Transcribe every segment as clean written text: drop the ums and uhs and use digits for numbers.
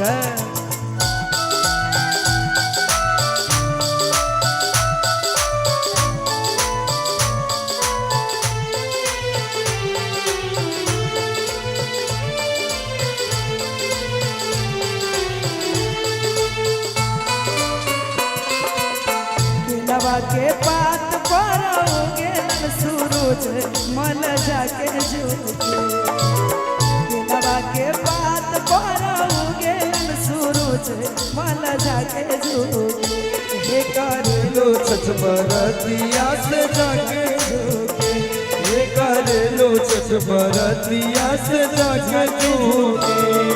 जय के पात पर उगे सूरज मल जाके झुके नवा के पात पर उगे सूरज मल जाके झुके हे कर लो छठ बरतिया से जाके झुके हे कर लो छठ बरतिया से जाके झुके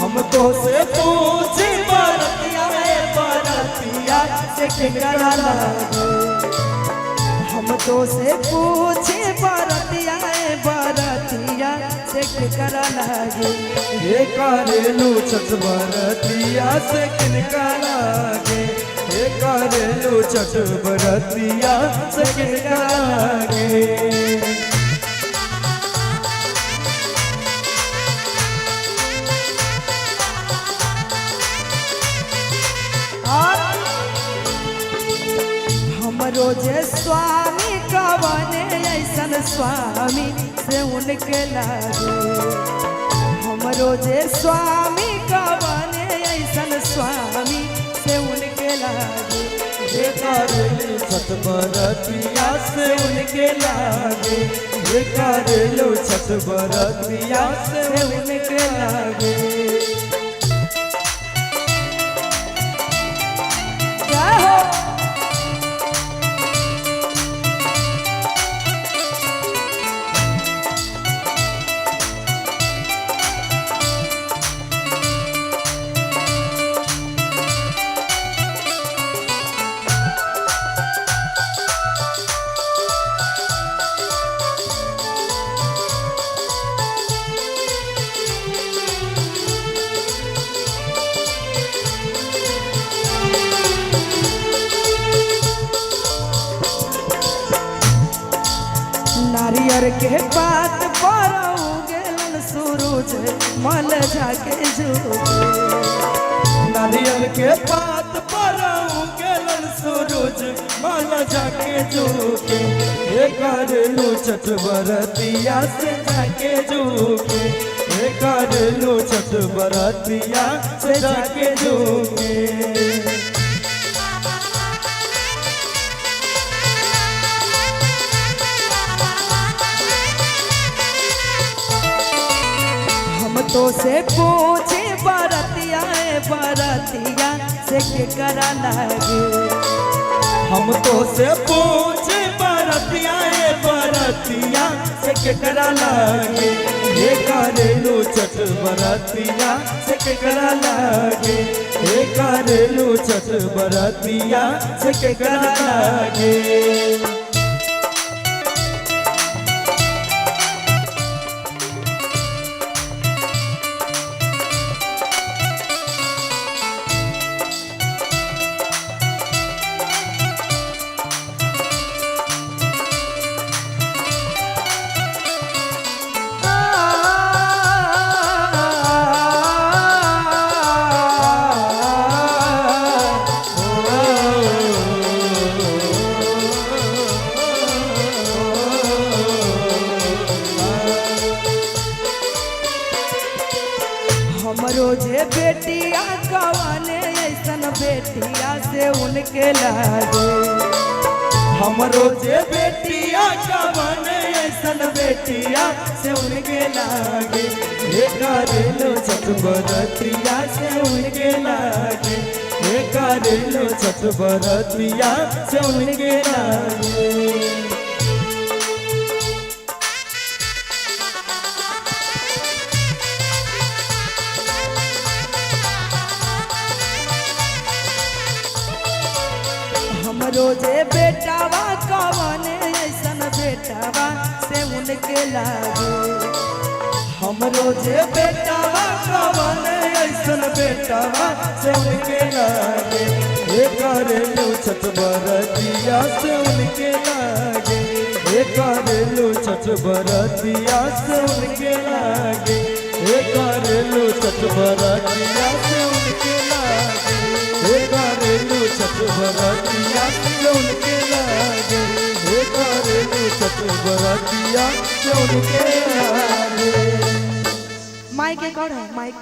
हम तो से पूछे बरतिया बरतिया से केकरा लागे हम तो से पूछे बरतिया बरतिया से केकरा लागे हे करेलू छठ बरतिया से किनका लागे हे करेलू छठ बरतिया से किनका लागे रोजे स्वामी कवने ऐसन स्वामी से उनके लागे हम रोजे स्वामी कवने ऐसन स्वामी से उनके लागे हे करेलू छठ बरतिया से उनके लागे हे करेलू छठ बरतिया से उनके लागे नारियर के पात पर उगेलन सूरज मल जाके झुके नारियर के पात पर उगेलन सूरज मल जाके झुके हे करेलू छठ बरतिया से जाके झुके हे करेलू छठ बरतिया से जाके झुके तो से पूछे बरतिया बरतिया से केकरा लागे हम तो से पूछे बरतिया बरतिया से केकरा लागे हे करेलू छठ बरतिया से केकरा लागे हे करेलू छठ बरतिया से केकरा लागे रोजे बेटिया कवने ऐसन बेटिया से उनके लागे हम रोजे बेटिया कवने ऐसन बेटिया से उनके लागे हे करेलू छठ बरतिया से उनके लागे हे करेलू छठ बरतिया से उनके लागे रोजे बेटावा कवने ऐसन बेटावा से उनके लागे हम रोजे बेटावा कवने ऐसन बेटावा से उनके लागे हे करेलू छठ बरतिया से उनके लागे हे करेलू छठ बरतिया से उनके लागे हे करेलू छठ बरतिया से उनके लागे, हे करेलू छठ बरतिया से उनके लागे, हे करेलू छठ बरतिया से उनके लागे। माइक एक और है माइक।